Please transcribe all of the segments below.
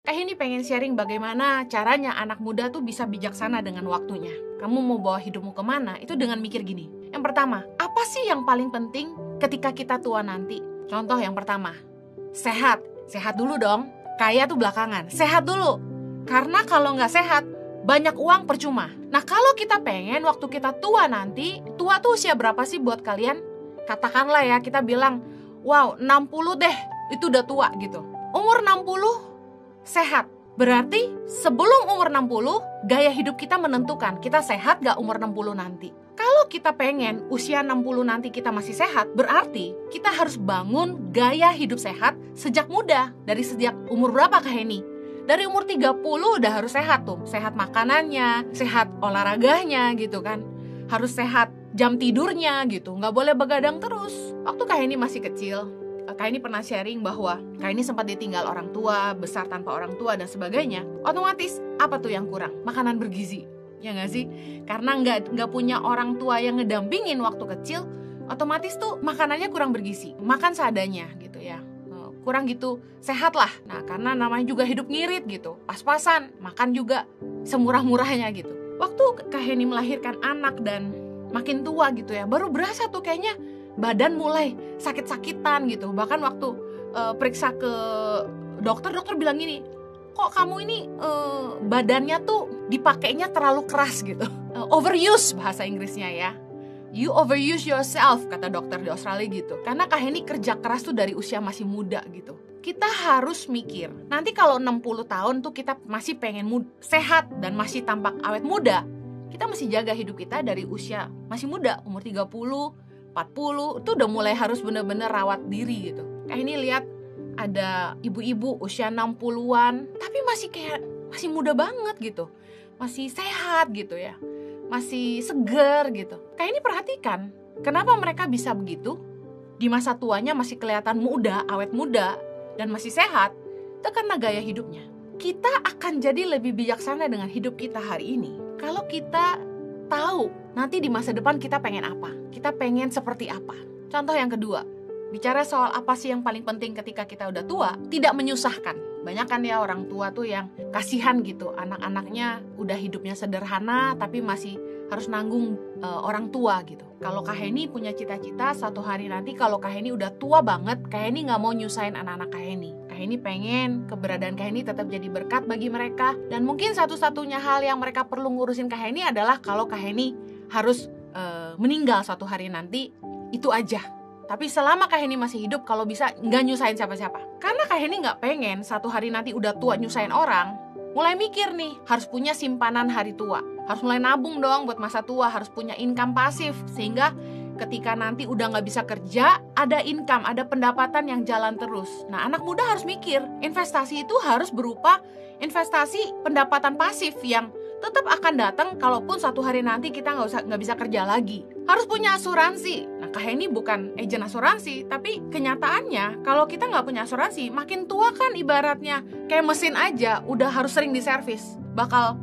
Kak Heni pengen sharing bagaimana caranya anak muda tuh bisa bijaksana dengan waktunya. Kamu mau bawa hidupmu kemana? Itu dengan mikir gini. Yang pertama, apa sih yang paling penting ketika kita tua nanti? Contoh yang pertama, sehat. Sehat dulu dong. Kaya tuh belakangan. Sehat dulu. Karena kalau nggak sehat, banyak uang percuma. Nah kalau kita pengen waktu kita tua nanti, tua tuh usia berapa sih buat kalian? Katakanlah ya, kita bilang, wow 60 deh, itu udah tua gitu. Umur 60, sehat. Berarti sebelum umur 60, gaya hidup kita menentukan kita sehat gak umur 60 nanti. Kalau kita pengen usia 60 nanti kita masih sehat, berarti kita harus bangun gaya hidup sehat sejak muda. Dari sejak umur berapa Kak Heni? Dari umur 30 udah harus sehat tuh. Sehat makanannya, sehat olahraganya gitu kan. Harus sehat jam tidurnya gitu. Gak boleh begadang terus. Waktu Kak Heni masih kecil, Kak Heni pernah sharing bahwa Kak Heni sempat ditinggal orang tua, besar tanpa orang tua dan sebagainya. Otomatis apa tuh yang kurang? Makanan bergizi, ya nggak sih? Karena nggak punya orang tua yang ngedampingin waktu kecil, otomatis tuh makanannya kurang bergizi. Makan seadanya gitu ya, kurang gitu sehat lah. Nah karena namanya juga hidup ngirit gitu, pas-pasan, makan juga semurah-murahnya gitu. Waktu Kak Heni melahirkan anak dan makin tua gitu ya, baru berasa tuh kayaknya badan mulai sakit-sakitan gitu. Bahkan waktu periksa ke dokter bilang gini, kok kamu ini badannya tuh dipakainya terlalu keras gitu. Overuse bahasa Inggrisnya ya. You overuse yourself, kata dokter di Australia gitu. Karena Kak Heni kerja keras tuh dari usia masih muda gitu. Kita harus mikir, nanti kalau 60 tahun tuh kita masih pengen sehat dan masih tampak awet muda, kita mesti jaga hidup kita dari usia masih muda, umur 30, 40 itu udah mulai harus bener-bener rawat diri gitu. Kayak ini lihat ada ibu-ibu usia 60-an tapi masih muda banget gitu. Masih sehat gitu ya. Masih seger gitu. Kayak ini perhatikan, kenapa mereka bisa begitu? Di masa tuanya masih kelihatan muda, awet muda dan masih sehat. Itu karena gaya hidupnya. Kita akan jadi lebih bijaksana dengan hidup kita hari ini kalau kita tahu nanti di masa depan kita pengen apa, kita pengen seperti apa. Contoh yang kedua, bicara soal apa sih yang paling penting ketika kita udah tua, tidak menyusahkan. Banyak kan ya orang tua tuh yang kasihan gitu, anak-anaknya udah hidupnya sederhana tapi masih harus nanggung orang tua gitu. Kalau Kak Heni punya cita-cita satu hari nanti kalau Kak Heni udah tua banget, Kak Heni gak mau nyusahin anak-anak Kak Heni. Kak Heni pengen keberadaan Kak Heni tetap jadi berkat bagi mereka. Dan mungkin satu-satunya hal yang mereka perlu ngurusin Kak Heni adalah kalau Kak Heni harus meninggal suatu hari nanti, itu aja. Tapi selama Kak Heni masih hidup, kalau bisa nggak nyusahin siapa-siapa. Karena Kak Heni nggak pengen satu hari nanti udah tua nyusahin orang. Mulai mikir nih, harus punya simpanan hari tua. Harus mulai nabung dong buat masa tua, harus punya income pasif. Sehingga ketika nanti udah nggak bisa kerja, ada income, ada pendapatan yang jalan terus. Nah anak muda harus mikir, investasi itu harus berupa investasi pendapatan pasif yang tetap akan datang kalaupun satu hari nanti kita nggak bisa kerja lagi. Harus punya asuransi. Nah Kak Heni bukan agen asuransi, tapi kenyataannya kalau kita nggak punya asuransi, makin tua kan ibaratnya kayak mesin aja, udah harus sering diservis. Bakal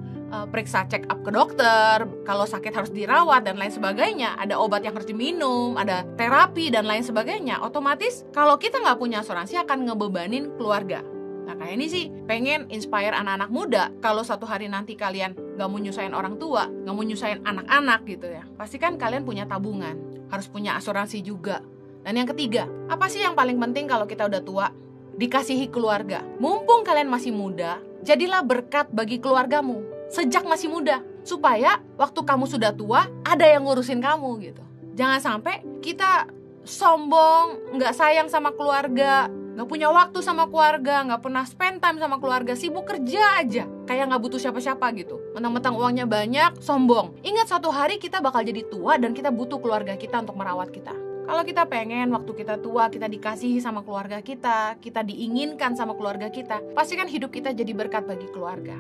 periksa check up ke dokter, kalau sakit harus dirawat dan lain sebagainya, ada obat yang harus diminum, ada terapi dan lain sebagainya. Otomatis kalau kita nggak punya asuransi akan ngebebanin keluarga. Nah kayak ini sih pengen inspire anak-anak muda. Kalau satu hari nanti kalian gak mau nyusahin orang tua, gak mau nyusahin anak-anak gitu ya, pastikan kalian punya tabungan, harus punya asuransi juga. Dan yang ketiga, apa sih yang paling penting kalau kita udah tua? Dikasihi keluarga. Mumpung kalian masih muda, jadilah berkat bagi keluargamu sejak masih muda, supaya waktu kamu sudah tua ada yang ngurusin kamu gitu. Jangan sampai kita sombong, gak sayang sama keluarga, gak punya waktu sama keluarga, gak pernah spend time sama keluarga, sibuk kerja aja, kayak gak butuh siapa-siapa gitu. Mentang-mentang uangnya banyak, sombong. Ingat suatu hari kita bakal jadi tua dan kita butuh keluarga kita untuk merawat kita. Kalau kita pengen waktu kita tua, kita dikasihi sama keluarga kita diinginkan sama keluarga kita, pastikan hidup kita jadi berkat bagi keluarga.